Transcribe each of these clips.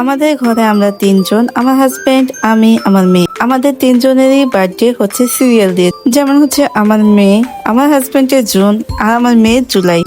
আমাদের ঘরে আমরা তিনজন, আমার হাজবেন্ড, আমি, আমার মেয়ে। আমাদের তিনজনেরই বার্থডে হচ্ছে সিরিয়াল দিয়ে, যেমন হচ্ছে আমার মেয়ে, আমার হাজবেন্ডের জুন আর আমার মেয়ের জুলাই।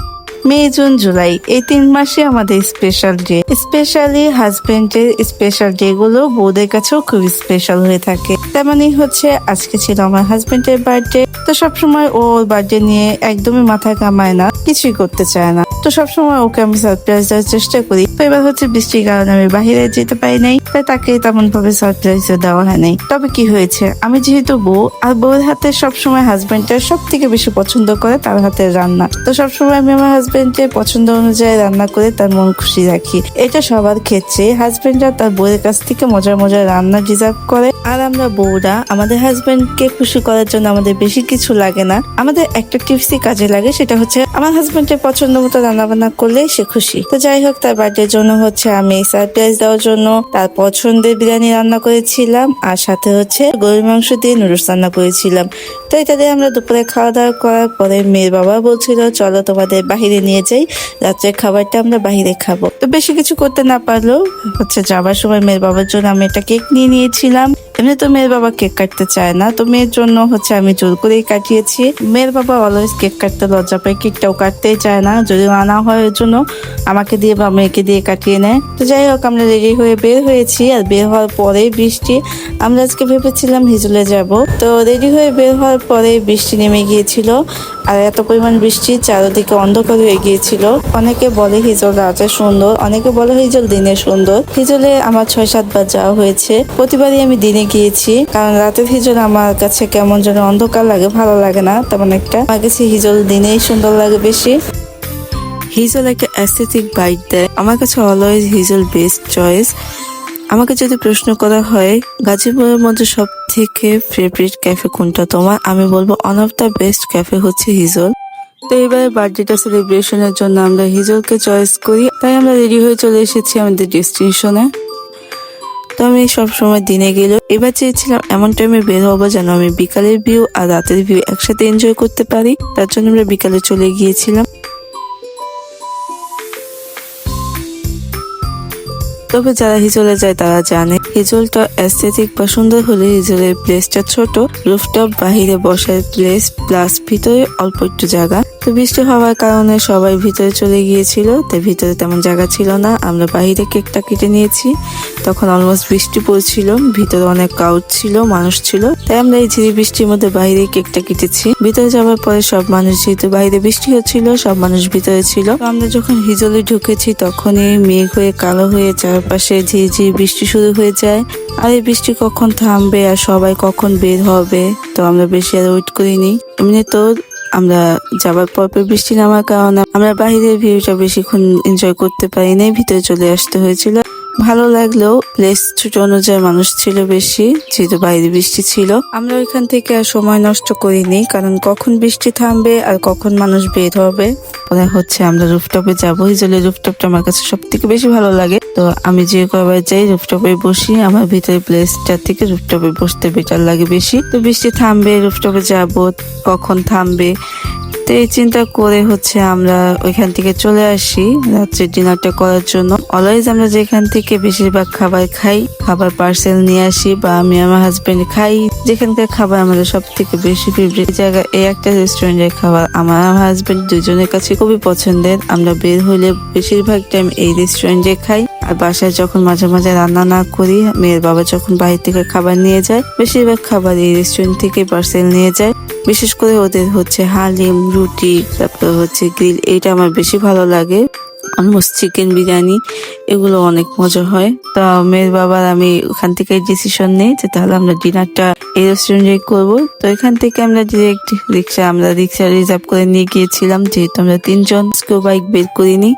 মে, জুন, জুলাই এই 3 মাসে আমাদের স্পেশাল ডে। স্পেশালি হাজবেন্ডের স্পেশাল ডে গুলো বউদের কাছেও খুব স্পেশাল হয়ে থাকে। তেমনই হচ্ছে আজকে ছিল আমার হাজবেন্ডের বার্থডে। তো সবসময় ওর বার্থডে নিয়ে একদমই মাথা কামায় না, কিছুই করতে চায় না। তো সবসময় ওকে আমি সারপ্রাইজ দেওয়ার চেষ্টা করি। তো এবার হচ্ছে বৃষ্টির কারণে আমি বাহিরে যেতে পারি নাই, তাই তাকে তেমন ভাবে সারপ্রাইজ দেওয়া হয় নাই। তবে কি হয়েছে, আমি যেহেতু বউ, আর বউয়ের হাতে সবসময় হাজবেন্ডের সব থেকে বেশি পছন্দ করে তার হাতের রান্না। তো সবসময় আমি আমার হাজবেন্ডের পছন্দ অনুযায়ী রান্না করে তার মন খুশি রাখি। এটা সবার ক্ষেত্রে হাজবেন্ডরা তার বউয়ের কাছ থেকে মজার মজার রান্না ডিজার্ভ করে। আর আমরা বউরা আমাদের হাজবেন্ডকে খুশি করার জন্য আমাদের বেশি কিছু লাগে না, আমাদের একটা টিপসই কাজে লাগে, সেটা হচ্ছে আমার হাজবেন্ডের পছন্দ মতো রান্না বান্না করলেই সে খুশি। তো যাই হোক, তার বার্থডের জন্য হচ্ছে আমি সারপ্রাইজ দেওয়ার জন্য তার পছন্দের বিরিয়ানি রান্না করেছিলাম, আর সাথে হচ্ছে গরুর মাংস দিয়ে নুডলস রান্না করেছিলাম। তো এটা দিয়ে আমরা দুপুরে খাওয়া দাওয়া করার পরে মেয়ের বাবা বলছিল চলো তোমাদের বাহিরে নিয়ে যাই, রাত্রের খাবারটা আমরা বাহিরে খাবো। তো বেশি কিছু করতে না পারলেও হচ্ছে যাবার সময় মেয়ের বাবার জন্য আমি একটা কেক নিয়ে নিয়েছিলাম। এমনি তো মেয়ের বাবা কেক কাটতে চায় না, তো মেয়ের জন্য হচ্ছে আমি জোর করেই কাটিয়েছি। মেয়ের বাবা অলওয়েজ কেক কাটতে লজ্জা পায়, কেকটাও কাটতেই চায় না, যদি আনা হয় ওর জন্য আমাকে দিয়ে বা মেয়েকে দিয়ে কাটিয়ে নেয়। তো যাই হোক, আমরা রেডি হয়ে বের হয়েছি, আর বের হওয়ার পরে বৃষ্টি। আমরা আজকে ভেবেছিলাম হিজলে যাব, তো রেডি হয়ে বের হওয়ার পরে বৃষ্টি নেমে গিয়েছিল, আর এত পরিমাণ বৃষ্টি চারদিকে অন্ধকার হয়ে গিয়েছিল। অনেকে বলে হিজল রাতে সুন্দর, অনেকে বলে হিজল দিনে সুন্দর। হিজলে আমার 6-7 বার যাওয়া হয়েছে, প্রতিবারই আমি দিনে গিয়েছি, কারণ রাতের হিজল আমার কাছে কেমন যেন অন্ধকার লাগে, ভালো লাগে না তেমন একটা। আমার কাছে হিজল দিনেই সুন্দর লাগে বেশি। হিজল একটা অ্যাস্থেটিক বাইট দেয়, আমার কাছে অলওয়েজ হিজল বেস্ট চয়েস। আমাকে যদি প্রশ্ন করা হয় গাজীপুরের মধ্যে সব থেকে ফেভারিট ক্যাফে কোনটা তোমার, আমি বলবো one of the best cafe হচ্ছে হিজল। তো এবারে বার্থডেটা সেলিব্রেশনের জন্য আমরা হিজলকে চয়েস করি, তাই আমরা রেডি হয়ে চলে এসেছি আমাদের ডেস্টিনেশনে। তো আমি সবসময় দিনে গেলেও এবার চেয়েছিলাম এমন টাইমে বের হবো যেন আমি বিকালের ভিউ আর রাতের ভিউ একসাথে এনজয় করতে পারি, তার জন্য আমরা বিকালে চলে গিয়েছিলাম। তবে যারা হিজলে যায় তারা জানে হিজলটা অ্যাস্থেটিক বা সুন্দর হলে হিজলের প্লেসটা ছোট, রুফটপ, বাহিরে বসার প্লেস প্লাস ভিতরে অল্প একটু জায়গা। তো বৃষ্টি হওয়ার কারণে সবাই ভিতরে চলে গিয়েছিল, তাই ভিতরে তেমন জায়গা ছিল না। আমরা বাহিরে কেকটা কেটে নিয়েছি, তখন অলমোস্ট বৃষ্টি পড়ছিল, ভিতরে অনেক ক্রাউড ছিল, মানুষ ছিল, তাই আমরা এই ঝিরি বৃষ্টির মধ্যে বাইরে কেকটা কেটেছি। ভিতরে যাওয়ার পরে সব মানুষ, যেহেতু বাইরে বৃষ্টি হচ্ছিল সব মানুষ ভিতরে ছিল। তো আমরা যখন হিজলে ঢুকেছি তখনই মেঘ হয়ে কালো হয়ে চারপাশে ঝিরি ঝিরি বৃষ্টি শুরু হয়ে যায়। আর এই বৃষ্টি কখন থামবে আর সবাই কখন বের হবে, তো আমরা বেশি আর ওয়েট করিনি। এমনি তো আমরা যাবার পর বৃষ্টি নামার কারণে আমরা বাইরের ভিউটা বেশিক্ষণ এনজয় করতে পারিনি, ভিতরে চলে আসতে হয়েছিল। ভালো লাগলেও প্লেস ছোট অনুযায়ী মানুষ ছিল বেশি, যেহেতু বাইরে বৃষ্টি ছিল। আমরা ওইখান থেকে আর সময় নষ্ট করিনি, কারণ কখন বৃষ্টি থামবে আর কখন মানুষ বের হবে। পরে হচ্ছে আমরা রুফটপে যাবো। হিজলের রুফটপটা আমার কাছে সব থেকে বেশি ভালো লাগে, তো আমি যে কবার যাই রুফটপে বসি, আমার ভিতরে প্লেসটার থেকে রুফটপে বসতে বেটার লাগে বেশি। তো বৃষ্টি থামবে, রুফটপে যাবো, কখন থামবে, তো এই চিন্তা করে হচ্ছে আমরা ওইখান থেকে চলে আসি রাত্রের ডিনারটা করার জন্য। অলওয়েজ আমরা যেখান থেকে বেশিরভাগ খাবার খাই, খাবার পার্সেল নিয়ে আসি বা আমি আমার হাজবেন্ড খাই। যেখানকার খাবার আমাদের সব থেকে বেশি ফেভারিট জায়গা, এই একটা রেস্টুরেন্টের খাবার আমার হাজবেন্ড দুজনের কাছে খুবই পছন্দের। আমরা বের হলে বেশিরভাগ টাইম এই রেস্টুরেন্টে খাই, আর বাসায় যখন মাঝে মাঝে রান্না না করি, মেয়ের বাবা যখন বাইরে থেকে খাবার নিয়ে যায়, বেশিরভাগ খাবার এই রেস্টুরেন্ট থেকে পার্সেল নিয়ে যায়। বিশেষ করে ওদের হচ্ছে হালিম, রুটি, তারপর হচ্ছে গ্রিল, এইটা আমার বেশি ভালো লাগে। অলমোস্ট চিকেন বিরিয়ানি, এগুলো অনেক মজা হয়। তা মেয়ের বাবার আমি ওখান থেকে ডিসিশন নেই যে তাহলে আমরা ডিনারটা এই রেস্টুরেন্টে করবো। তো এখান থেকে আমরা ডিরেক্ট আমরা রিক্সা রিজার্ভ করে নিয়ে গিয়েছিলাম, যেহেতু আমরা 3 জন, কেউ বাইক বের করিনি।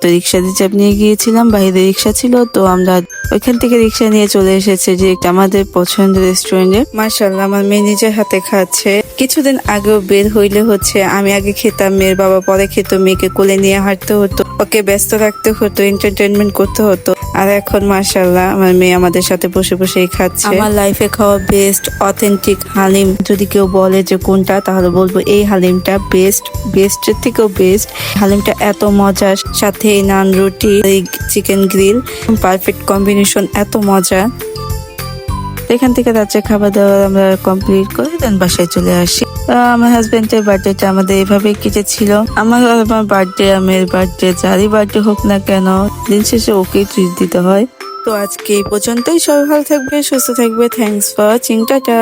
তো রিক্সা রিজার্ভ নিয়ে গিয়েছিলাম, বাইরে রিক্সা ছিল, তো আমরা ওইখান থেকে রিক্সা নিয়ে চলে এসেছে যে আমাদের পছন্দের রেস্টুরেন্টে। মাশাআল্লাহ, আমার মেয়ে নিজের হাতে খাচ্ছে। কিছুদিন আগেও বের হইলে হচ্ছে আমি আগে খেতাম, মেয়ের বাবা পরে খেত, মেয়েকে কোলে নিয়ে হাঁটতে হতো, ওকে ব্যস্ত রাখতে হতো, এন্টারটেনমেন্ট করতে হতো। আর এখন মাশাআল্লাহ আমার মেয়ে আমাদের সাথে বসে বসেই খাচ্ছে। আমার লাইফে খাওয়া বেস্ট অথেন্টিক হালিম যদি কেউ বলে যে কোনটা, তাহলে বলবো এই হালিমটা বেস্ট, বেস্টের থেকেও বেস্ট। হালিমটা এত মজার, সাথে সাথে নান রুটি, চিকেন গ্রিল, পারফেক্ট কম্বিনেশন, এত মজা। এখান থেকে রাত্রে খাবার দাবার আমরা কমপ্লিট করে দেন বাসায় চলে আসি। আমার হাজবেন্ডের বার্থডেটা আমাদের এভাবে কেটেছিল। আমার বার্থডে, আমের বার্থডে, যারই বার্থডে হোক না কেন, দিন শেষে ওকে ট্রিট দিতে হয়। তো আজকে এই পর্যন্তই। সবাই ভালো থাকবে, সুস্থ থাকবে। Thanks for watching, tata.